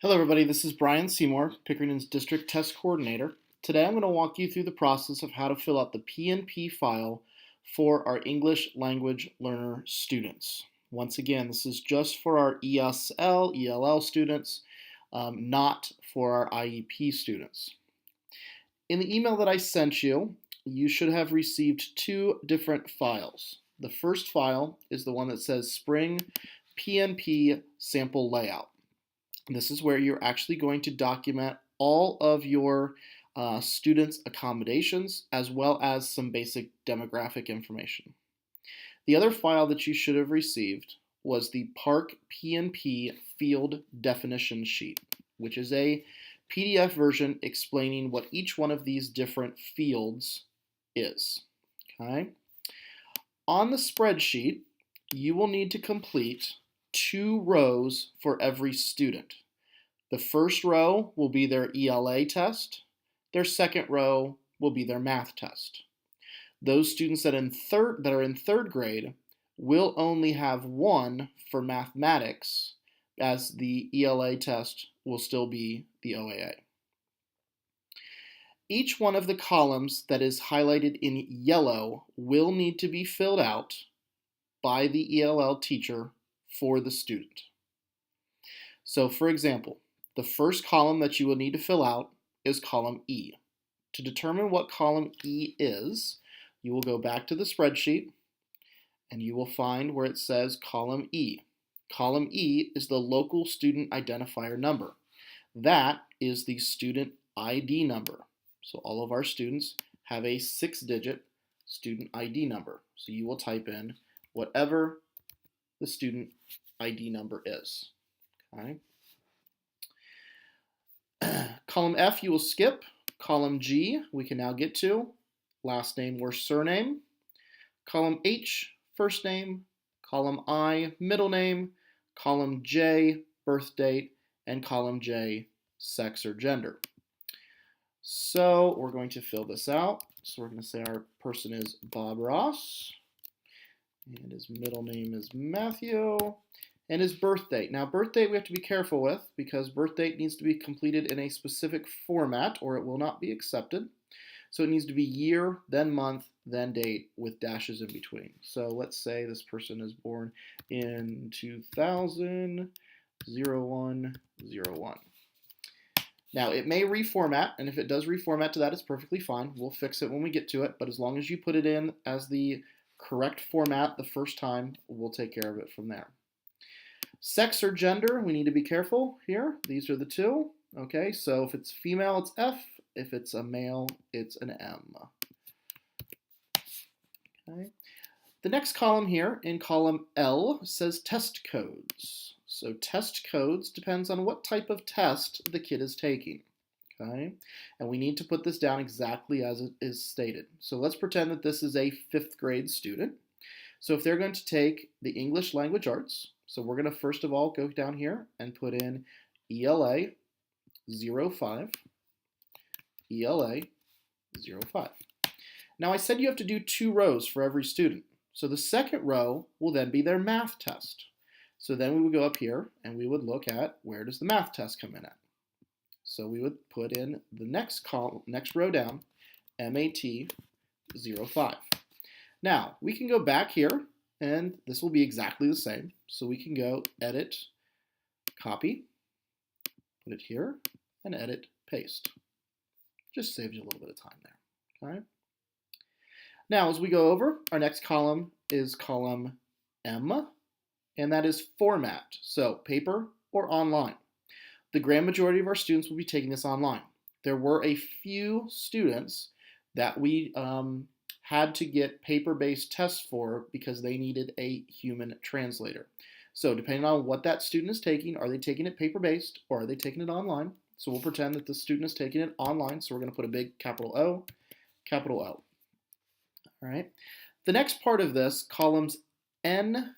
Hello everybody, this is Brian Seymour, Pickerington's District Test Coordinator. Today I'm going to walk you through the process of how to fill out the PNP file for our English language learner students. Once again, this is just for our ESL, ELL students, not for our IEP students. In the email that I sent you, you should have received two different files. The first file is the one that says Spring PNP Sample Layout. This is where you're actually going to document all of your students' accommodations as well as some basic demographic information. The other file that you should have received was the PARCC PNP Field Definition Sheet, which is a PDF version explaining what each one of these different fields is. Okay? On the spreadsheet, you will need to complete 2 rows for every student. The first row will be their ELA test. Their second row will be their math test. Those students that are in third grade will only have 1 for mathematics, as the ELA test will still be the OAA. Each one of the columns that is highlighted in yellow will need to be filled out by the ELL teacher for the student. So for example, the first column that you will need to fill out is column E. To determine what column E is, you will go back to the spreadsheet and you will find where it says column E. Column E is the local student identifier number. That is the student ID number. So all of our students have a 6-digit student ID number. So you will type in whatever the student ID number is. Okay. Column F you will skip. Column G we can now get to. Last name or surname. Column H, first name. Column I, middle name. Column J, birth date. And column J, sex or gender. So we're going to fill this out. So we're going to say our person is Bob Ross. And his middle name is Matthew. And his birth date. Now, birth date we have to be careful with because birth date needs to be completed in a specific format or it will not be accepted. So it needs to be year, then month, then date with dashes in between. So let's say this person is born in 2000, 0101. Now, it may reformat, and if it does reformat to that, it's perfectly fine. We'll fix it when we get to it, but as long as you put it in as the correct format the first time, we'll take care of it from there. Sex or gender, we need to be careful here. These are the two. Okay, so if it's female, it's F. If it's a male, it's an M. Okay. The next column here in column L says test codes. So test codes depends on what type of test the kid is taking. Okay, and we need to put this down exactly as it is stated. So let's pretend that this is a 5th grade student. So if they're going to take the English Language Arts, so we're going to first of all go down here and put in ELA 05, ELA 05. Now I said you have to do 2 rows for every student. So the second row will then be their math test. So then we would go up here and we would look at where does the math test come in at. So we would put in the next row down, MAT 05. Now we can go back here and this will be exactly the same. So we can go edit, copy, put it here, and edit, paste. Just saves you a little bit of time there. Okay. Now as we go over, our next column is column M, and that is format. So paper or online. The grand majority of our students will be taking this online. There were a few students that we had to get paper-based tests for because they needed a human translator. So depending on what that student is taking, are they taking it paper-based or are they taking it online? So we'll pretend that the student is taking it online, so we're going to put a big capital O, capital O. All right. The next part of this, columns N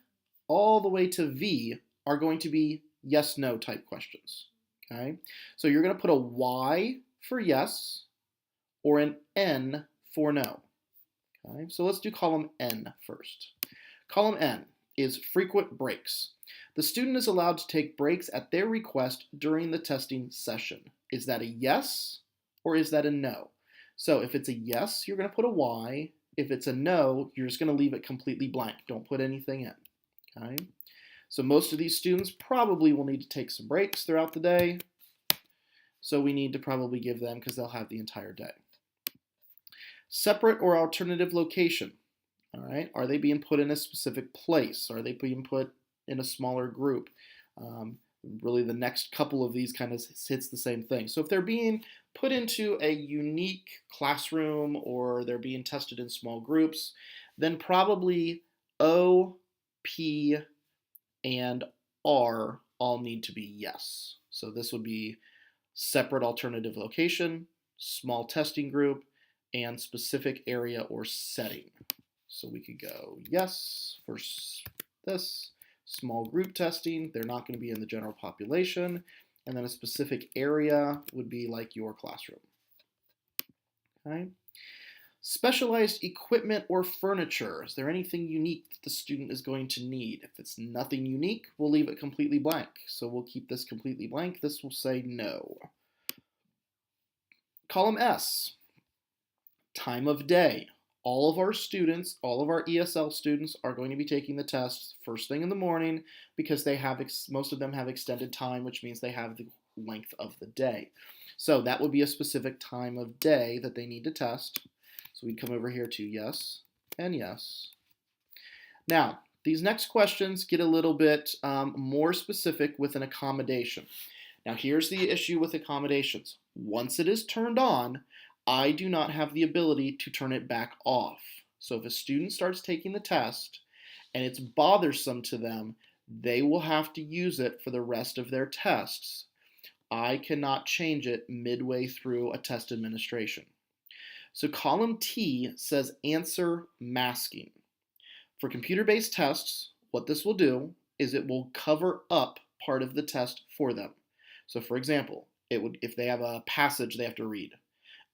all the way to V, are going to be yes-no type questions. Okay. So you're going to put a Y for yes or an N for no. Okay, so let's do column N first. Column N, is frequent breaks. The student is allowed to take breaks at their request during the testing session. Is that a yes or is that a no? So if it's a yes, you're going to put a Y. If it's a no, you're just going to leave it completely blank. Don't put anything in. Okay? So most of these students probably will need to take some breaks throughout the day. So we need to probably give them because they'll have the entire day. Separate or alternative location. All right, are they being put in a specific place? Are they being put in a smaller group? Really, the next couple of these kind of hits the same thing. So if they're being put into a unique classroom or they're being tested in small groups, then probably O, P, and R all need to be yes. So this would be separate alternative location, small testing group, and specific area or setting. So we could go yes for this, small group testing, they're not going to be in the general population, and then a specific area would be like your classroom. Okay. Specialized equipment or furniture. Is there anything unique that the student is going to need? If it's nothing unique, we'll leave it completely blank. So we'll keep this completely blank. This will say no. Column S, time of day. All of our students, all of our ESL students are going to be taking the tests first thing in the morning because they have most of them have extended time, which means they have the length of the day. So that would be a specific time of day that they need to test. So we'd come over here to yes and yes. Now, these next questions get a little bit more specific with an accommodation. Now, here's the issue with accommodations. Once it is turned on, I do not have the ability to turn it back off. So if a student starts taking the test and it's bothersome to them, they will have to use it for the rest of their tests. I cannot change it midway through a test administration. So column T says answer masking. For computer-based tests, what this will do is it will cover up part of the test for them. So for example, if they have a passage they have to read,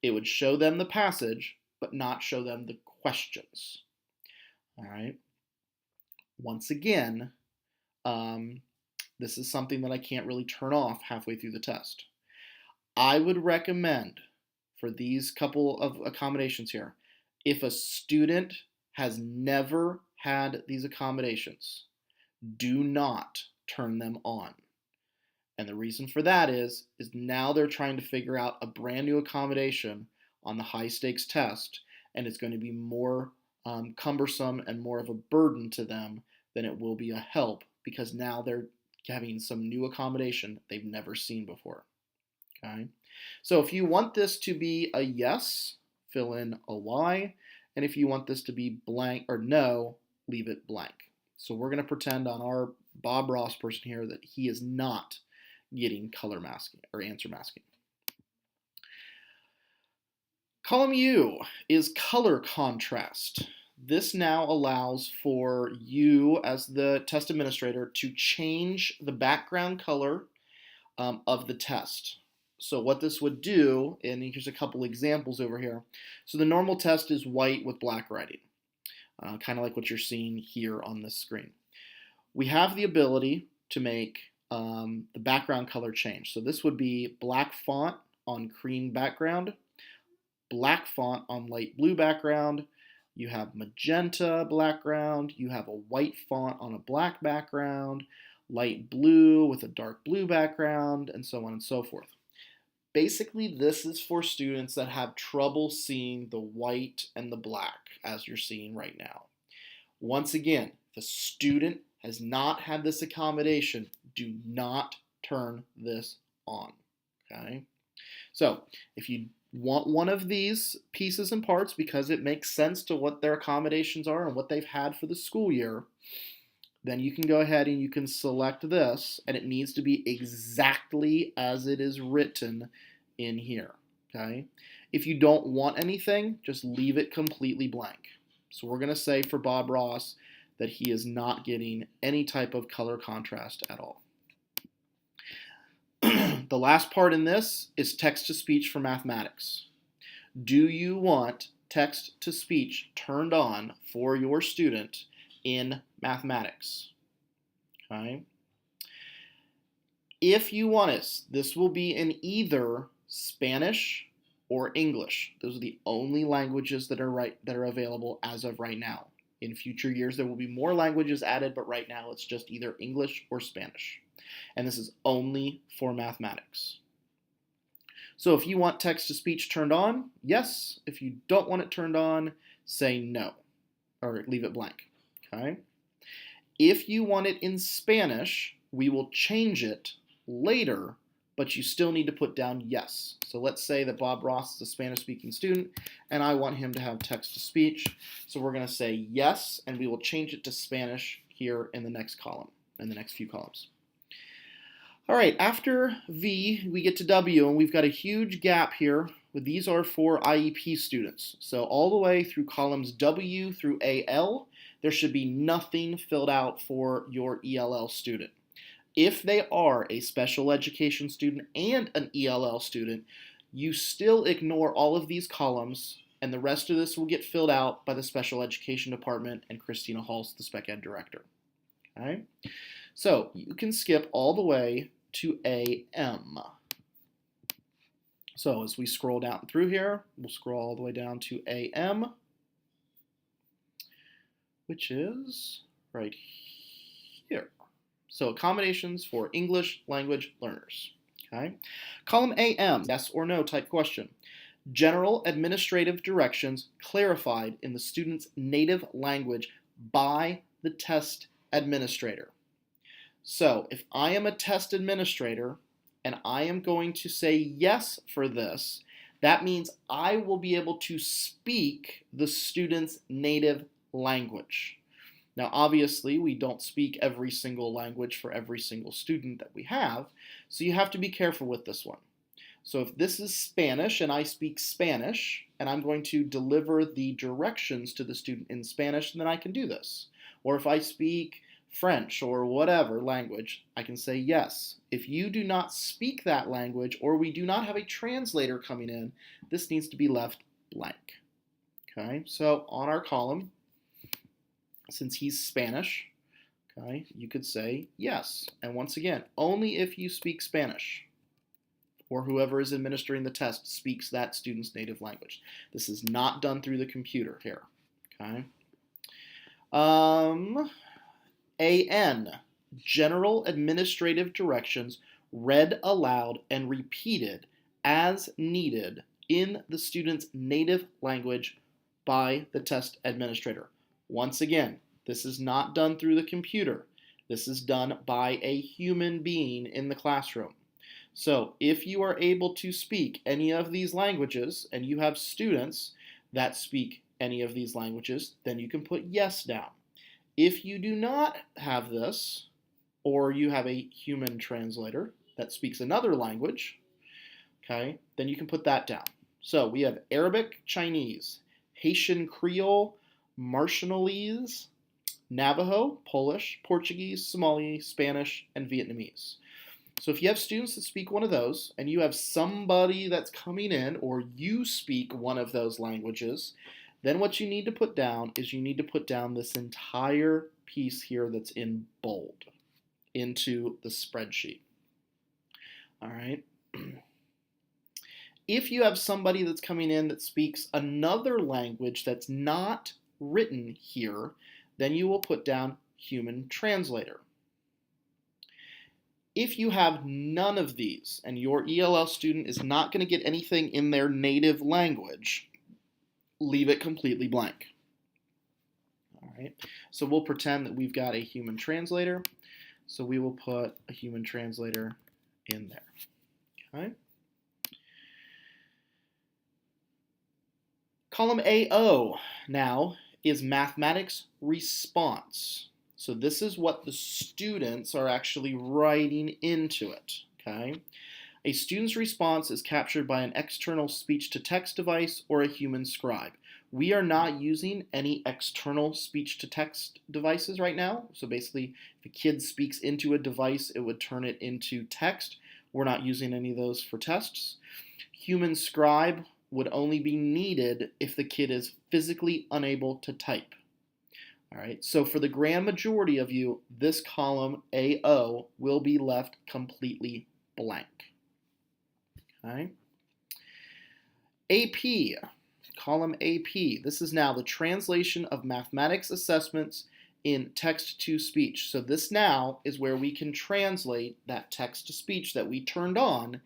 it would show them the passage, but not show them the questions. All right. Once again, this is something that I can't really turn off halfway through the test. I would recommend for these couple of accommodations here, if a student has never had these accommodations, do not turn them on. And the reason for that is now they're trying to figure out a brand new accommodation on the high stakes test, and it's going to be more cumbersome and more of a burden to them than it will be a help because now they're having some new accommodation they've never seen before. Okay, so if you want this to be a yes, fill in a Y, and if you want this to be blank or no, leave it blank. So we're going to pretend on our Bob Ross person here that he is not getting color masking or answer masking. Column U is color contrast. This now allows for you as the test administrator to change the background color of the test. So what this would do, and here's a couple examples over here. So the normal test is white with black writing, kind of like what you're seeing here on this screen. We have the ability to make the background color change. So this would be black font on cream background, black font on light blue background, you have magenta background, you have a white font on a black background, light blue with a dark blue background, and so on and so forth. Basically, this is for students that have trouble seeing the white and the black, as you're seeing right now. Once again, if a student has not had this accommodation, do not turn this on, okay? So, if you want one of these pieces and parts because it makes sense to what their accommodations are and what they've had for the school year, then you can go ahead and you can select this, and it needs to be exactly as it is written in here, okay? If you don't want anything, just leave it completely blank. So we're going to say for Bob Ross that he is not getting any type of color contrast at all. The last part in this is text-to-speech for mathematics. Do you want text-to-speech turned on for your student in mathematics. Okay. If you want it, this will be in either Spanish or English. Those are the only languages that are available as of right now. In future years, there will be more languages added, but right now it's just either English or Spanish. And this is only for mathematics. So if you want text-to-speech turned on, yes. If you don't want it turned on, say no, or leave it blank. Okay. If you want it in Spanish, we will change it later, but you still need to put down yes. So let's say that Bob Ross is a Spanish-speaking student, and I want him to have text-to-speech. So we're going to say yes, and we will change it to Spanish here in the next column, in the next few columns. All right, after V, we get to W, and we've got a huge gap here. These are for IEP students. So all the way through columns W through AL, there should be nothing filled out for your ELL student. If they are a special education student and an ELL student, you still ignore all of these columns, and the rest of this will get filled out by the special education department and Christina Halls, the spec ed director. Okay? So you can skip all the way to AM. So as we scroll down through here, we'll scroll all the way down to AM, which is right here. So accommodations for English language learners. Okay. Column AM, yes or no type question. General administrative directions clarified in the student's native language by the test administrator. So if I am a test administrator and I am going to say yes for this, that means I will be able to speak the student's native language. Now, obviously, we don't speak every single language for every single student that we have, so you have to be careful with this one. So if this is Spanish and I speak Spanish, and I'm going to deliver the directions to the student in Spanish, then I can do this. Or if I speak French or whatever language, I can say yes. If you do not speak that language or we do not have a translator coming in, this needs to be left blank. Okay, so on our column, since he's Spanish, okay, you could say yes. And once again, only if you speak Spanish or whoever is administering the test speaks that student's native language. This is not done through the computer here. Okay. AN, general administrative directions read aloud and repeated as needed in the student's native language by the test administrator. Once again, this is not done through the computer. This is done by a human being in the classroom. So if you are able to speak any of these languages and you have students that speak any of these languages, then you can put yes down. If you do not have this, or you have a human translator that speaks another language, okay, then you can put that down. So we have Arabic, Chinese, Haitian Creole, Marshallese, Navajo, Polish, Portuguese, Somali, Spanish, and Vietnamese. So if you have students that speak one of those, and you have somebody that's coming in, or you speak one of those languages, then what you need to put down is you need to put down this entire piece here that's in bold into the spreadsheet. All right. If you have somebody that's coming in that speaks another language that's not written here, then you will put down human translator. If you have none of these and your ELL student is not going to get anything in their native language, leave it completely blank. All right, so we'll pretend that we've got a human translator. So we will put a human translator in there. Okay. Column AO now is mathematics response. So this is what the students are actually writing into it. Okay. A student's response is captured by an external speech-to-text device or a human scribe. We are not using any external speech-to-text devices right now. So basically, if a kid speaks into a device, it would turn it into text. We're not using any of those for tests. Human scribe would only be needed if the kid is physically unable to type. All right, so for the grand majority of you, this column AO will be left completely blank. Okay. AP, column AP. This is now the translation of mathematics assessments in text-to-speech. So this now is where we can translate that text-to-speech that we turned on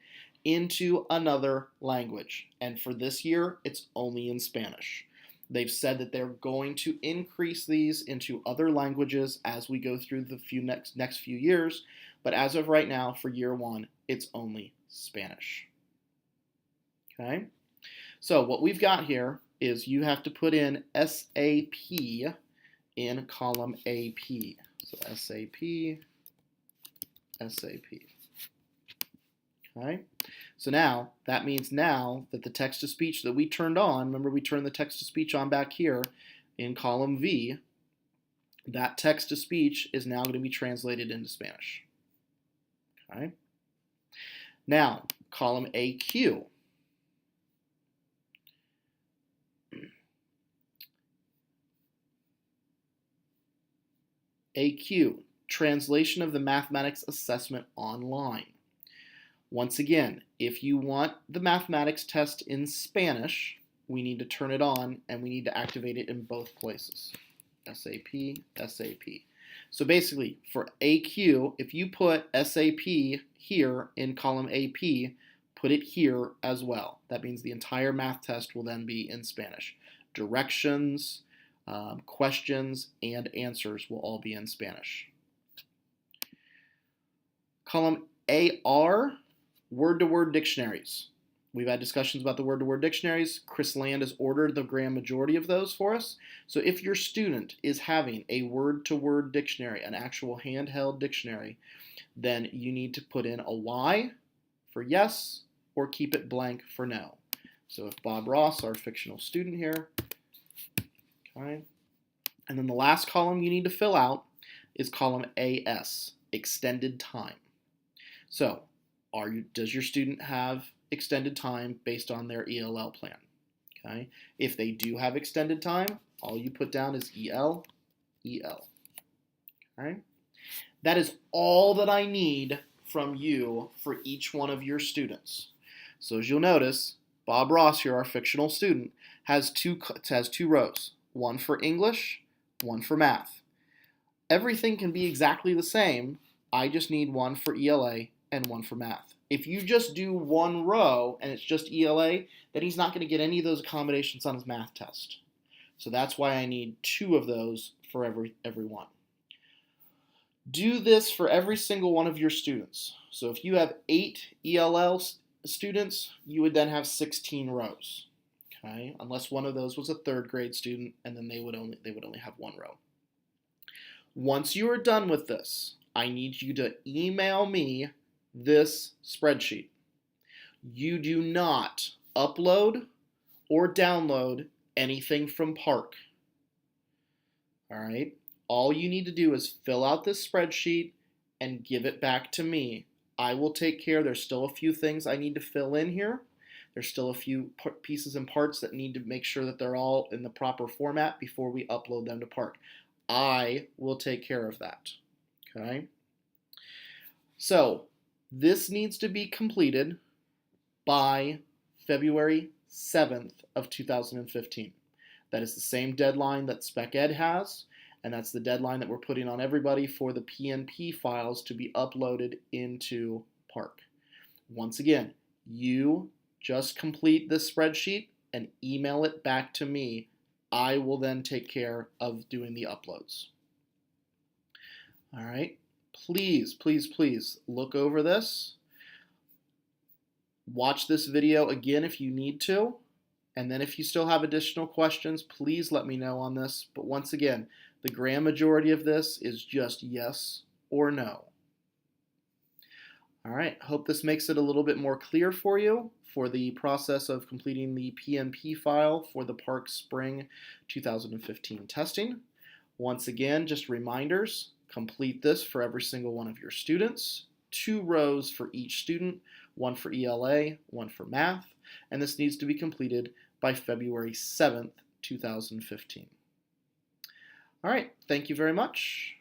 into another language. And for this year, it's only in Spanish. They've said that they're going to increase these into other languages as we go through the next few years. But as of right now, for year one, it's only Spanish. Okay? So what we've got here is you have to put in SAP in column AP. So SAP, SAP. Okay? So now, that means now that the text-to-speech that we turned on, remember we turned the text-to-speech on back here in column V, that text-to-speech is now going to be translated into Spanish. Okay? Now, column AQ. AQ, translation of the mathematics assessment online. Once again, if you want the mathematics test in Spanish, we need to turn it on and we need to activate it in both places. SAP, SAP. So basically, for AQ, if you put SAP here in column AP, put it here as well. That means the entire math test will then be in Spanish. Directions, questions, and answers will all be in Spanish. Column AR, word-to-word dictionaries. We've had discussions about the word-to-word dictionaries. Chris Land has ordered the grand majority of those for us. So if your student is having a word-to-word dictionary, an actual handheld dictionary, then you need to put in a Y for yes or keep it blank for no. So if Bob Ross, our fictional student here, okay, and then the last column you need to fill out is column AS, extended time. So does your student have extended time based on their ELL plan? Okay. If they do have extended time, all you put down is EL, EL. Okay. That is all that I need from you for each one of your students. So as you'll notice, Bob Ross here, our fictional student, has two rows, one for English, one for math. Everything can be exactly the same. I just need one for ELA and one for math. If you just do one row and it's just ELA, then he's not going to get any of those accommodations on his math test. So that's why I need two of those for every one. Do this for every single one of your students. So if you have 8 ELL students, you would then have 16 rows. Okay? Unless one of those was a 3rd grade student, and then they would only have 1 row. Once you are done with this, I need you to email me this spreadsheet. You do not upload or download anything from PARCC. All right? All you need to do is fill out this spreadsheet and give it back to me. I will take care. There's still a few things I need to fill in here. There's still a few pieces and parts that need to make sure that they're all in the proper format before we upload them to PARCC. I will take care of that. Okay? So, this needs to be completed by February 7th of 2015. That is the same deadline that Spec Ed has, and that's the deadline that we're putting on everybody for the PNP files to be uploaded into PARCC. Once again, you just complete this spreadsheet and email it back to me. I will then take care of doing the uploads. All right. Please, please, please look over this. Watch this video again if you need to. And then if you still have additional questions, please let me know on this. But once again, the grand majority of this is just yes or no. All right, hope this makes it a little bit more clear for you for the process of completing the PNP file for the PARCC Spring 2015 testing. Once again, just reminders, complete this for every single one of your students, 2 rows for each student, 1 for ELA, 1 for math, and this needs to be completed by February 7th, 2015. All right, thank you very much.